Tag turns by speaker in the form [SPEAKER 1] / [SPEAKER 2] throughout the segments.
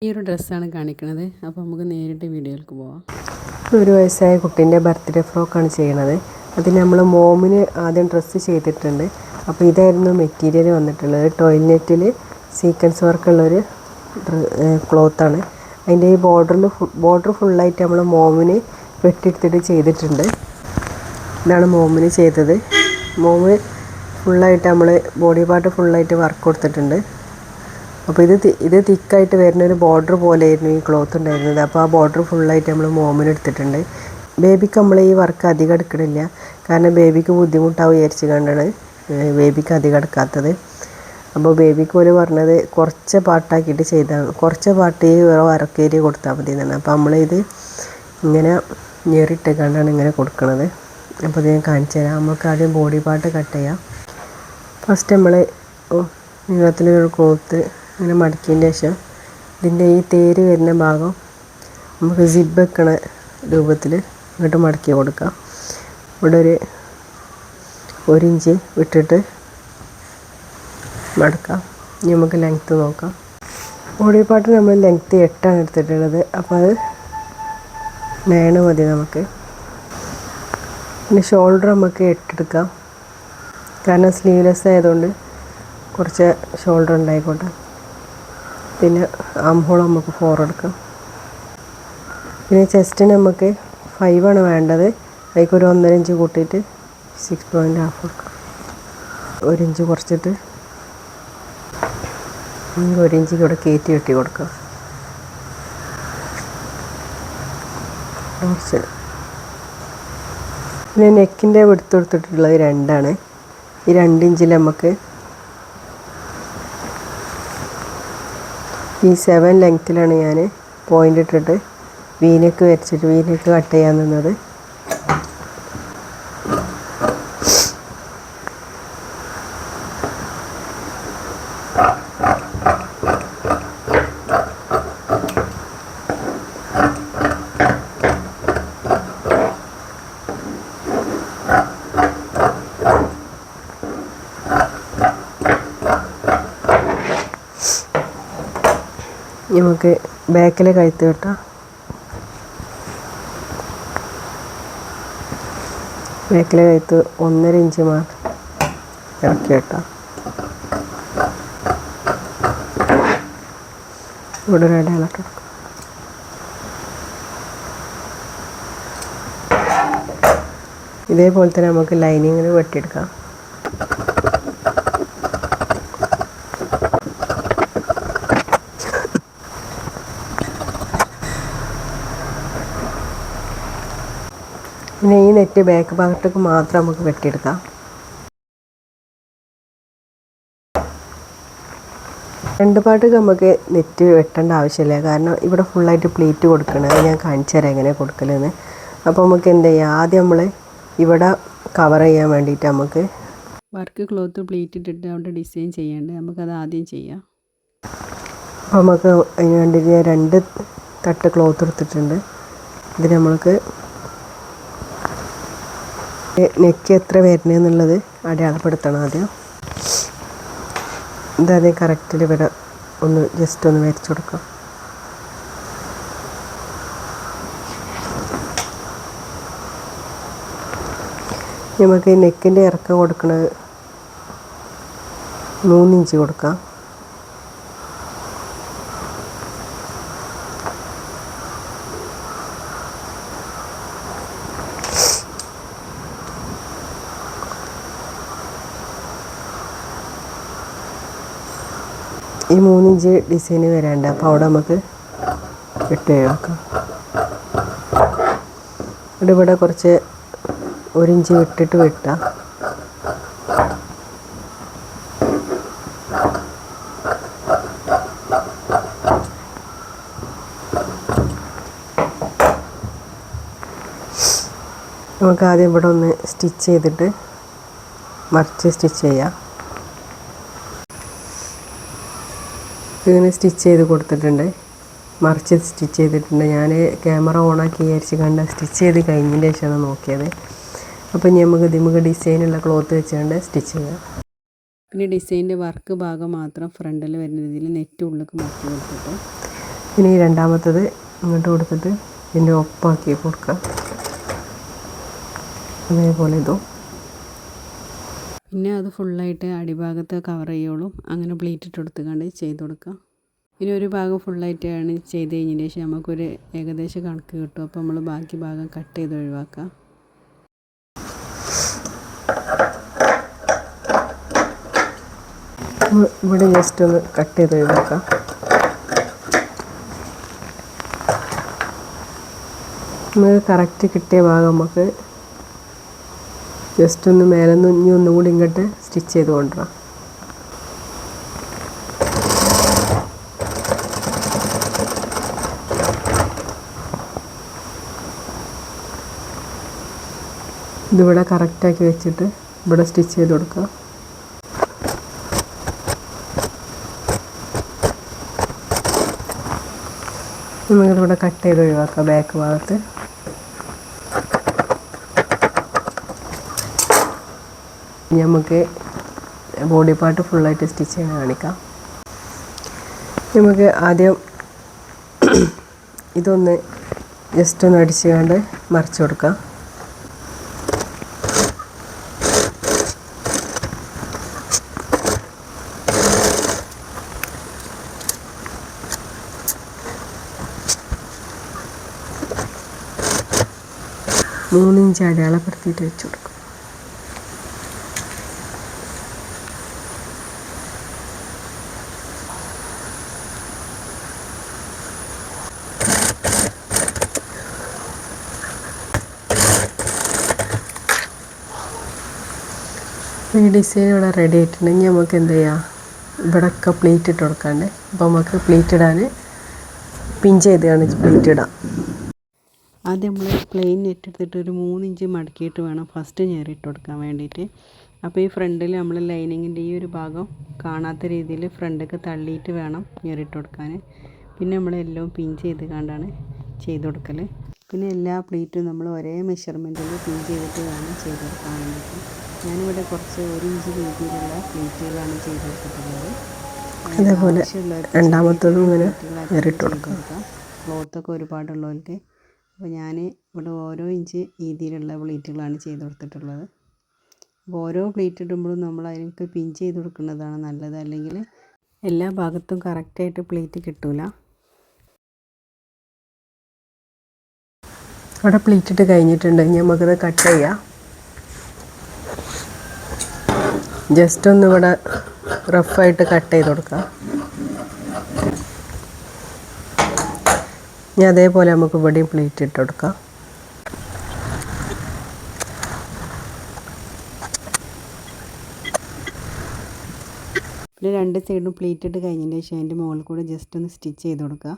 [SPEAKER 1] ഈ ഒരു ഡ്രസ്സാണ് കാണിക്കുന്നത്. അപ്പോൾ നമുക്ക് നേരിട്ട് വീഡിയോയിലേക്ക് പോവാം.
[SPEAKER 2] ഒരു വയസ്സായ കുട്ടീൻ്റെ ബർത്ത്ഡേ ഫ്രോക്കാണ് ചെയ്യണത്. അതിന് നമ്മൾ മോമിന് ആദ്യം ഡ്രസ്സ് ചെയ്തിട്ടുണ്ട്. അപ്പോൾ ഇതായിരുന്നു മെറ്റീരിയൽ വന്നിട്ടുള്ളത്. ടോയ്ലറ്റിൽ സീക്വൻസ് വർക്കുള്ളൊരു ക്ലോത്താണ്. അതിൻ്റെ ഈ ബോർഡർ ഫുള്ളായിട്ട് നമ്മൾ മോമിന് വെട്ടിയെടുത്തിട്ട് ചെയ്തിട്ടുണ്ട്. ഇതാണ് മോമിന് ചെയ്തത്. മോമ് ഫുള്ളായിട്ട് നമ്മൾ ബോഡി പാർട്ട് ഫുള്ളായിട്ട് വർക്ക് കൊടുത്തിട്ടുണ്ട്. അപ്പോൾ ഇത് തിക്കായിട്ട് വരുന്നൊരു ബോർഡർ പോലെയായിരുന്നു ഈ ക്ലോത്ത് ഉണ്ടായിരുന്നത്. അപ്പോൾ ആ ബോർഡർ ഫുള്ളായിട്ട് നമ്മൾ മോമിന് എടുത്തിട്ടുണ്ട്. ബേബിക്ക് നമ്മൾ ഈ വർക്ക് അധികം എടുക്കണില്ല, കാരണം ബേബിക്ക് ബുദ്ധിമുട്ടാവും വിചാരിച്ച് കണ്ടാണ് ബേബിക്ക് അധികം എടുക്കാത്തത്. അപ്പോൾ ബേബിക്ക് പോലെ പറഞ്ഞത് കുറച്ച് പാട്ടാക്കിയിട്ട് ചെയ്താൽ, കുറച്ച് പാട്ട് ഈ വർക്ക് ഏരിയ കൊടുത്താൽ മതി എന്നാണ്. അപ്പോൾ നമ്മളിത് ഇങ്ങനെ ഞെറിട്ട് കണ്ടാണ് ഇങ്ങനെ കൊടുക്കുന്നത്. അപ്പോൾ ഇത് ഞാൻ കാണിച്ചു തരാം. നമുക്ക് ആദ്യം ബോഡി പാർട്ട് കട്ട് ചെയ്യാം. ഫസ്റ്റ് നമ്മൾ നീളത്തിലൊരു ക്ലോത്ത് ഇങ്ങനെ മടക്കിയതിന് ശേഷം ഇതിൻ്റെ ഈ തേര് വരുന്ന ഭാഗം നമുക്ക് സിബ് വെക്കണ രൂപത്തിൽ ഇങ്ങോട്ട് മടക്കി കൊടുക്കാം. ഇവിടെ ഒരു ഇഞ്ച് വിട്ടിട്ട് മടക്കാം. ഇനി നമുക്ക് ലെങ്ത്ത് നോക്കാം. ബോഡി പാർട്ട് നമ്മൾ ലെങ്ത്ത് 8 എടുത്തിട്ടുള്ളത്. അപ്പോൾ അത് 9 മതി നമുക്ക്. പിന്നെ ഷോൾഡർ നമുക്ക് 8 എടുക്കാം, കാരണം സ്ലീവ്ലെസ് ആയതുകൊണ്ട് കുറച്ച് ഷോൾഡർ ഉണ്ടായിക്കോട്ടെ. പിന്നെ ആം ഹോൾ നമുക്ക് 4 എടുക്കാം. പിന്നെ ചെസ്റ്റിന് നമുക്ക് 5 വേണ്ടത്. അതിലേക്കൊരു 1.5 ഇഞ്ച് കൂട്ടിയിട്ട് 6.5 കൊടുക്കാം. 1 ഇഞ്ച് കുറച്ചിട്ട് 1 ഇഞ്ച് ഇവിടെ കയറ്റി വെട്ടി കൊടുക്കാം. കുറച്ച് പിന്നെ നെക്കിൻ്റെ വിടുത്ത് കൊടുത്തിട്ടുള്ളത് 2. ഈ 2 ഇഞ്ചിൽ നമുക്ക് ഈ 7 ലെങ്ത്തിലാണ് ഞാൻ പോയിൻ്റ് ഇട്ടിട്ട് വീനെക്ക് വരച്ചിട്ട് വീനെക്ക് കട്ട് ചെയ്യാൻ നിന്നത്. നമുക്ക് ബാക്കിലെ കഴുത്ത് വെട്ടാം. ബാക്കിലെ കഴുത്ത് 1.5 ഇഞ്ച് മാത്രം ഇറക്കി വെട്ടാം. ഇവിടെ ഒരു അടയാളമിട്ട് കൊടുക്കാം. ഇതേപോലെ തന്നെ നമുക്ക് ലൈനിങ്ങിന് വെട്ടിയെടുക്കാം. പിന്നെ ഈ നെറ്റ് ബാക്ക് ഭാഗത്തേക്ക് മാത്രം നമുക്ക് വെട്ടിയെടുക്കാം. ഫ്രണ്ട് പാർട്ട് നമുക്ക് നെറ്റ് വെട്ടേണ്ട ആവശ്യമില്ല, കാരണം ഇവിടെ ഫുള്ളായിട്ട് പ്ലീറ്റ് കൊടുക്കണം. അത് ഞാൻ കാണിച്ചു തരാം എങ്ങനെ കൊടുക്കലെന്ന്. അപ്പോൾ നമുക്ക് എന്ത് ചെയ്യാം, ആദ്യം നമ്മൾ ഇവിടെ കവർ ചെയ്യാൻ വേണ്ടിയിട്ട് നമുക്ക്
[SPEAKER 1] വർക്ക് ക്ലോത്ത് പ്ലീറ്റ് ഇട്ടിട്ട് അവിടെ ഡിസൈൻ ചെയ്യേണ്ടത്, നമുക്കത് ആദ്യം ചെയ്യാം.
[SPEAKER 2] അപ്പോൾ നമുക്ക് അതിന് വേണ്ടി ഞാൻ 2 തട്ട് ക്ലോത്ത് എടുത്തിട്ടുണ്ട്. ഇത് നമ്മൾക്ക് നെക്ക് എത്ര വരുന്നതെന്നുള്ളത് അടയാളപ്പെടുത്തണം ആദ്യം. ഇതാദ്യം കറക്റ്റിൽ ഇവിടെ ജസ്റ്റ് ഒന്ന് വരച്ചു കൊടുക്കാം. നമുക്ക് നെക്കിൻ്റെ ഇറക്കം കൊടുക്കുന്നത് 3 ഇഞ്ച് കൊടുക്കാം. ഈ 3 ഇഞ്ച് ഡിസൈന് വരാണ്ട്, അപ്പോൾ അവിടെ നമുക്ക് വെട്ടി ഒഴിവാക്കാം. ഇവിടെ കുറച്ച് 1 ഇഞ്ച് വിട്ടിട്ട് വെട്ടാം. നമുക്ക് ആദ്യം ഇവിടെ ഒന്ന് സ്റ്റിച്ച് ചെയ്തിട്ട് മറിച്ച് സ്റ്റിച്ച് ചെയ്യാം. ഇങ്ങനെ സ്റ്റിച്ച് ചെയ്ത് കൊടുത്തിട്ടുണ്ട്, മറിച്ച് സ്റ്റിച്ച് ചെയ്തിട്ടുണ്ട്. ഞാൻ ക്യാമറ ഓണാക്കി വിചാരിച്ച് കണ്ട് സ്റ്റിച്ച് ചെയ്ത് കഴിഞ്ഞതിന് ശേഷമാണ് നോക്കിയത്. അപ്പോൾ നമുക്ക് ഡിസൈനുള്ള ക്ലോത്ത് വെച്ചുകൊണ്ട് സ്റ്റിച്ച് ചെയ്യാം.
[SPEAKER 1] പിന്നെ ഡിസൈനിൻ്റെ വർക്ക് ഭാഗം മാത്രം ഫ്രണ്ടിൽ വരുന്ന രീതിയിൽ നെറ്റ് ഉള്ളിലേക്ക് മാറ്റി കൊടുത്തിട്ട്
[SPEAKER 2] ഇനി രണ്ടാമത്തത് ഇങ്ങോട്ട് കൊടുത്തിട്ട് ഇതിൻ്റെ ഒപ്പാക്കി കൊടുക്കുക. അതേപോലെ ഇതും.
[SPEAKER 1] പിന്നെ അത് ഫുള്ളായിട്ട് അടിഭാഗത്ത് കവർ ചെയ്യുള്ളൂ. അങ്ങനെ പ്ലീറ്റ് ഇട്ട് കൊടുത്തുകൊണ്ട് ചെയ്ത് കൊടുക്കുക. ഇനി ഒരു ഭാഗം ഫുള്ളായിട്ടാണ് ചെയ്ത് കഴിഞ്ഞതിന് ശേഷം നമുക്കൊരു ഏകദേശം കണക്ക് കിട്ടും. അപ്പോൾ നമ്മൾ ബാക്കി ഭാഗം കട്ട് ചെയ്ത് ഒഴിവാക്കാം.
[SPEAKER 2] ഇവിടെ ജസ്റ്റ് ഒന്ന് കട്ട് ചെയ്ത് ഒഴിവാക്കാം. നമുക്ക് കറക്റ്റ് കിട്ടിയ ഭാഗം നമുക്ക് ജസ്റ്റ് ഒന്ന് മേലെ നിന്ന് ഇനി ഒന്നുകൂടി ഇങ്ങോട്ട് സ്റ്റിച്ച് ചെയ്ത് കൊണ്ടുവരാം. ഇതിവിടെ കറക്റ്റാക്കി വെച്ചിട്ട് ഇവിടെ സ്റ്റിച്ച് ചെയ്ത് കൊടുക്കുക. നമുക്കിവിടെ കട്ട് ചെയ്ത് ഒഴിവാക്കാം ബാക്ക് ഭാഗത്ത്. നമുക്ക് ബോഡി പാർട്ട് ഫുള്ളായിട്ട് സ്റ്റിച്ച് ചെയ്യാൻ കാണിക്കാം. നമുക്ക് ആദ്യം ഇതൊന്ന് ജസ്റ്റ് ഒന്ന് അടിച്ചുകൊണ്ട് മറിച്ച് കൊടുക്കാം. മൂന്നിഞ്ച് അടയാളപ്പെടുത്തിയിട്ട് വെച്ച് കൊടുക്കും. ഈ ഡിസൈൻ ഇവിടെ റെഡി ആയിട്ടുണ്ടെങ്കിൽ നമുക്ക് എന്ത് ചെയ്യാം, ഇവിടെയൊക്കെ പ്ലീറ്റ് ഇട്ട് കൊടുക്കാണ്ട്. അപ്പോൾ നമുക്ക് പ്ലീറ്റ് ഇടാൻ പിൻ ചെയ്താണ് പ്ലീറ്റ് ഇടാം.
[SPEAKER 1] ആദ്യം നമ്മൾ പ്ലെയിൻ നെറ്റ് എടുത്തിട്ട് ഒരു 3 ഇഞ്ച് മടക്കിയിട്ട് വേണം ഫസ്റ്റ് ഞെറിയിട്ട് കൊടുക്കാൻ വേണ്ടിയിട്ട്. അപ്പോൾ ഈ ഫ്രണ്ടിൽ നമ്മൾ ലൈനിങ്ങിൻ്റെ ഈ ഒരു ഭാഗം കാണാത്ത രീതിയിൽ ഫ്രണ്ടൊക്കെ തള്ളിയിട്ട് വേണം ഞെറിയിട്ട് കൊടുക്കാൻ. പിന്നെ നമ്മളെല്ലാം പിൻ ചെയ്ത് കണ്ടാണ് ചെയ്ത് കൊടുക്കൽ. പിന്നെ എല്ലാ പ്ലീറ്റും നമ്മൾ ഒരേ മെഷർമെൻറ്റിൽ പിൻ ചെയ്തിട്ട് വേണം ചെയ്ത് കൊടുക്കാൻ വേണ്ടിയിട്ട്. ഞാനിവിടെ കുറച്ച് 1 ഇഞ്ച് വീതിയിലുള്ള പ്ലീറ്റുകളാണ് ചെയ്ത് കൊടുത്തിട്ടുള്ളത്.
[SPEAKER 2] അതേപോലെ രണ്ടാമത്തതും ഇങ്ങനെ ഞെറിയിട്ട് കൊടുക്കാം.
[SPEAKER 1] ക്ലോത്തൊക്കെ ഒരുപാടുള്ളവർക്ക്. അപ്പോൾ ഞാൻ ഇവിടെ ഓരോ ഇഞ്ച് വീതിയിലുള്ള പ്ലീറ്റുകളാണ് ചെയ്ത് കൊടുത്തിട്ടുള്ളത്. അപ്പോൾ ഓരോ പ്ലീറ്റ് ഇടുമ്പോഴും നമ്മൾ അതിനൊക്കെ പിൻ ചെയ്ത് കൊടുക്കുന്നതാണ് നല്ലത്. അല്ലെങ്കിൽ എല്ലാ ഭാഗത്തും കറക്റ്റായിട്ട് പ്ലീറ്റ് കിട്ടില്ല.
[SPEAKER 2] അവിടെ പ്ലീറ്റ് ഇട്ട് കഴിഞ്ഞിട്ടുണ്ടെങ്കിൽ നമുക്കത് കട്ട് ചെയ്യാം. ജസ്റ്റ് ഒന്ന് ഇവിടെ റഫായിട്ട് കട്ട് ചെയ്ത് കൊടുക്കാം. ഇനി അതേപോലെ നമുക്ക് ഇവിടെയും പ്ലീറ്റ് ഇട്ട് കൊടുക്കാം.
[SPEAKER 1] പിന്നെ 2 സൈഡും പ്ലീറ്റ് ഇട്ട് കഴിഞ്ഞതിന് ശേഷം അതിൻ്റെ മുകളിൽ കൂടെ ജസ്റ്റ് ഒന്ന് സ്റ്റിച്ച് ചെയ്ത് കൊടുക്കുക.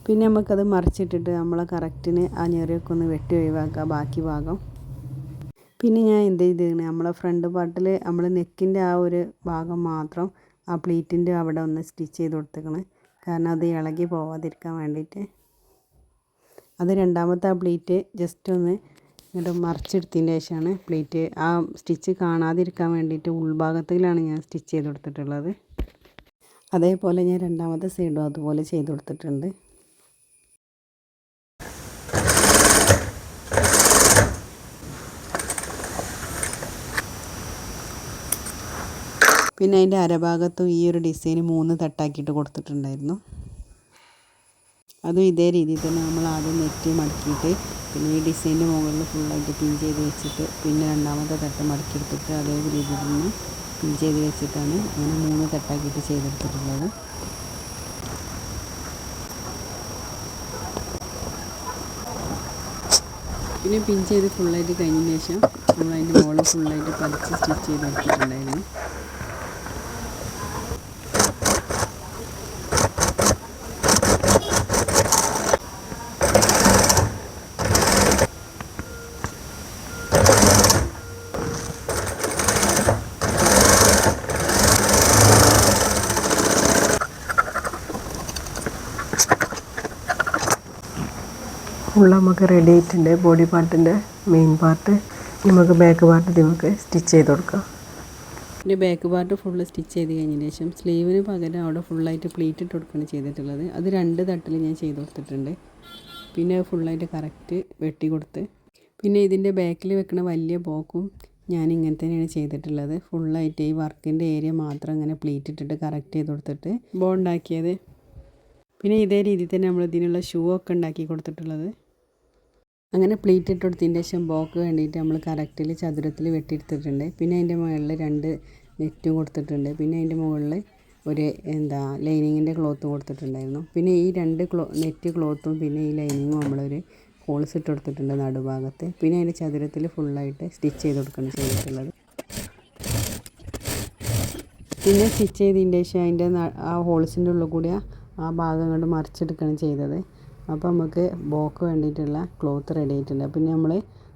[SPEAKER 1] പിന്നെ നമുക്കത് മറിച്ചിട്ടിട്ട് നമ്മളെ കറക്റ്റിന് ആ ഞെറിയൊക്കെ ഒന്ന് വെട്ടി ഒഴിവാക്കുക ബാക്കി ഭാഗം. പിന്നെ ഞാൻ എന്ത് ചെയ്തിരുന്നു, നമ്മളെ ഫ്രണ്ട് പാർട്ടിൽ നമ്മൾ നെക്കിൻ്റെ ആ ഒരു ഭാഗം മാത്രം ആ പ്ലീറ്റിൻ്റെ അവിടെ ഒന്ന് സ്റ്റിച്ച് ചെയ്ത് കൊടുത്തേക്കണ്. കാരണം അത് ഇളകി പോവാതിരിക്കാൻ വേണ്ടിയിട്ട്. അത് രണ്ടാമത്തെ ആ പ്ലീറ്റ് ജസ്റ്റ് ഒന്ന് ഇങ്ങോട്ട് മറിച്ചെടുത്തതിന് ശേഷമാണ് പ്ലീറ്റ് ആ സ്റ്റിച്ച് കാണാതിരിക്കാൻ വേണ്ടിയിട്ട് ഉൾഭാഗത്തിലാണ് ഞാൻ സ്റ്റിച്ച് ചെയ്ത് കൊടുത്തിട്ടുള്ളത്. അതേപോലെ ഞാൻ രണ്ടാമത്തെ സൈഡും അതുപോലെ ചെയ്ത് കൊടുത്തിട്ടുണ്ട്. പിന്നെ അതിൻ്റെ അരഭാഗത്തും ഈ ഒരു ഡിസൈൻ 3 തട്ടാക്കിയിട്ട് കൊടുത്തിട്ടുണ്ടായിരുന്നു. അതും ഇതേ രീതിയിൽ തന്നെ നമ്മൾ ആദ്യം നെറ്റ് മടക്കിയിട്ട് പിന്നെ ഈ ഡിസൈൻ്റെ മുകളിൽ ഫുള്ളായിട്ട് പിൻ ചെയ്ത് വെച്ചിട്ട് പിന്നെ രണ്ടാമത്തെ തട്ട് മടക്കിയെടുത്തിട്ട് അതേ രീതിയിൽ തന്നെ പിൻ ചെയ്ത് വെച്ചിട്ടാണ് അങ്ങനെ 3 തട്ടാക്കിയിട്ട് ചെയ്തെടുത്തിട്ടുള്ളത്. പിന്നെ പിൻ ചെയ്ത് ഫുള്ളായിട്ട് കഴിഞ്ഞതിന് ശേഷം നമ്മൾ അതിൻ്റെ മുകളിൽ ഫുള്ളായിട്ട് പതിച്ച് സ്റ്റിച്ച് ചെയ്ത് എടുത്തിട്ടുണ്ടായിരുന്നു.
[SPEAKER 2] ഫുൾ നമുക്ക് റെഡി ആയിട്ടുണ്ട്. ബോഡി പാർട്ടിൻ്റെ മെയിൻ പാർട്ട് നമുക്ക് ബാക്ക് പാർട്ട് നമുക്ക് സ്റ്റിച്ച് ചെയ്ത് കൊടുക്കാം.
[SPEAKER 1] പിന്നെ ബാക്ക് പാർട്ട് ഫുള്ള് സ്റ്റിച്ച് ചെയ്ത് കഴിഞ്ഞതിന് ശേഷം സ്ലീവിന് പകരം അവിടെ ഫുള്ളായിട്ട് പ്ലീറ്റ് ഇട്ട് കൊടുക്കുകയാണ് ചെയ്തിട്ടുള്ളത്. അത് 2 തട്ടിൽ ഞാൻ ചെയ്ത് കൊടുത്തിട്ടുണ്ട്. പിന്നെ ഫുള്ളായിട്ട് കറക്റ്റ് വെട്ടി കൊടുത്ത്, പിന്നെ ഇതിൻ്റെ ബാക്കിൽ വെക്കുന്ന വലിയ ബോക്കും ഞാൻ ഇങ്ങനെ തന്നെയാണ് ചെയ്തിട്ടുള്ളത്. ഫുള്ളായിട്ട് ഈ വർക്കിൻ്റെ ഏരിയ മാത്രം ഇങ്ങനെ പ്ലീറ്റ് ഇട്ടിട്ട് കറക്റ്റ് ചെയ്ത് കൊടുത്തിട്ട് ബോ ഉണ്ടാക്കിയത്. പിന്നെ ഇതേ രീതിയിൽ തന്നെ നമ്മൾ ഇതിനുള്ള ഷൂ ഒക്കെ ഉണ്ടാക്കി കൊടുത്തിട്ടുള്ളത്. അങ്ങനെ പ്ലീറ്റ് ഇട്ട് കൊടുത്തതിന് ശേഷം ബോക്ക് വേണ്ടിയിട്ട് നമ്മൾ കറക്റ്റിൽ ചതുരത്തിൽ വെട്ടിയെടുത്തിട്ടുണ്ട്. പിന്നെ അതിൻ്റെ മുകളിൽ 2 നെറ്റും കൊടുത്തിട്ടുണ്ട്. പിന്നെ അതിൻ്റെ മുകളിൽ ഒരു ലൈനിങ്ങിൻ്റെ ക്ലോത്തും കൊടുത്തിട്ടുണ്ടായിരുന്നു. പിന്നെ ഈ 2 നെറ്റ് ക്ലോത്തും പിന്നെ ഈ ലൈനിങ്ങും നമ്മളൊരു ഹോൾസ് ഇട്ട് കൊടുത്തിട്ടുണ്ട് നടുഭാഗത്ത്. പിന്നെ അതിൻ്റെ ചതുരത്തിൽ ഫുള്ളായിട്ട് സ്റ്റിച്ച് ചെയ്ത് കൊടുക്കുകയാണ് ചെയ്തിട്ടുള്ളത്. പിന്നെ സ്റ്റിച്ച് ചെയ്തതിൻ്റെ ശേഷം അതിൻ്റെ ആ ഹോൾസിൻ്റെ ഉള്ളിൽ കൂടി ആ ഭാഗം കൊണ്ട് മറിച്ചെടുക്കുകയാണ് ചെയ്തത്. അപ്പോൾ നമുക്ക് ബോക്ക് വേണ്ടിയിട്ടുള്ള ക്ലോത്ത് റെഡി ആയിട്ടുണ്ട്. പിന്നെ നമ്മൾ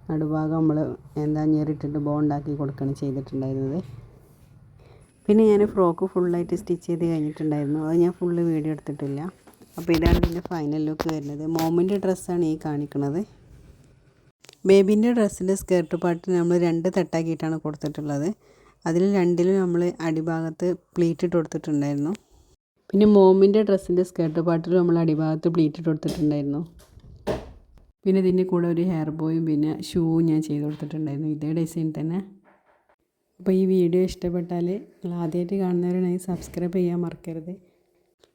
[SPEAKER 1] നടുഭാഗം നമ്മൾ ഞെറിട്ടിട്ട് ബോ ഉണ്ടാക്കി കൊടുക്കുകയാണ് ചെയ്തിട്ടുണ്ടായിരുന്നത്. പിന്നെ ഞാൻ ഫ്രോക്ക് ഫുള്ളായിട്ട് സ്റ്റിച്ച് ചെയ്ത് കഴിഞ്ഞിട്ടുണ്ടായിരുന്നു. അത് ഞാൻ ഫുള്ള് വീഡിയോ എടുത്തിട്ടില്ല. അപ്പോൾ ഇതാണ് ഇതിൻ്റെ ഫൈനൽ ലുക്ക് വരുന്നത്. മോമിൻ്റെ ഡ്രസ്സാണ് ഈ കാണിക്കുന്നത്. ബേബീൻ്റെ ഡ്രസ്സിൻ്റെ സ്കേർട്ട് പാർട്ട് നമ്മൾ 2 തട്ടാക്കിയിട്ടാണ് കൊടുത്തിട്ടുള്ളത്. അതിൽ 2ലും നമ്മൾ അടിഭാഗത്ത് പ്ലീറ്റ് ഇട്ട് കൊടുത്തിട്ടുണ്ടായിരുന്നു. പിന്നെ മോമിൻ്റെ ഡ്രസ്സിൻ്റെ സ്കേർട്ട് പാർട്ടിൽ നമ്മൾ അടിഭാഗത്ത് പ്ലീറ്റ് ഇട്ട് കൊടുത്തിട്ടുണ്ടായിരുന്നു. പിന്നെ ഇതിൻ്റെ കൂടെ ഒരു ഹെയർ ബോയും പിന്നെ ഷൂവും ഞാൻ ചെയ്ത് കൊടുത്തിട്ടുണ്ടായിരുന്നു, ഇതേ ഡിസൈൻ തന്നെ. അപ്പോൾ ഈ വീഡിയോ ഇഷ്ടപ്പെട്ടാൽ നിങ്ങൾ ആദ്യമായിട്ട് കാണുന്നവരാണെങ്കിൽ സബ്സ്ക്രൈബ് ചെയ്യാൻ മറക്കരുത്.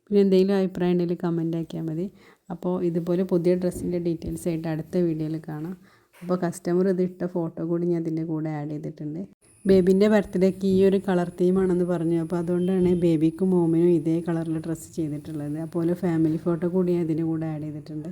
[SPEAKER 1] പിന്നെ എന്തെങ്കിലും അഭിപ്രായം ഉണ്ടെങ്കിൽ കമൻ്റ് ആക്കിയാൽ മതി. അപ്പോൾ ഇതുപോലെ പുതിയ ഡ്രസ്സിൻ്റെ ഡീറ്റെയിൽസ് ആയിട്ട് അടുത്ത വീഡിയോയിൽ കാണാം. അപ്പോൾ കസ്റ്റമർ ഇതിട്ട ഫോട്ടോ കൂടി ഞാൻ ഇതിൻ്റെ കൂടെ ആഡ് ചെയ്തിട്ടുണ്ട്. ബേബീൻ്റെ ബർത്ത്ഡേക്ക് ഈ ഒരു കളർ തീമാണെന്ന് പറഞ്ഞു. അപ്പോൾ അതുകൊണ്ടാണ് ബേബിക്കും മോമിനും ഇതേ കളറിൽ ഡ്രസ്സ് ചെയ്തിട്ടുള്ളത്. അതുപോലെ ഫാമിലി ഫോട്ടോ കൂടി ഞാൻ ഇതിൻ്റെ കൂടെ ആഡ് ചെയ്തിട്ടുണ്ട്.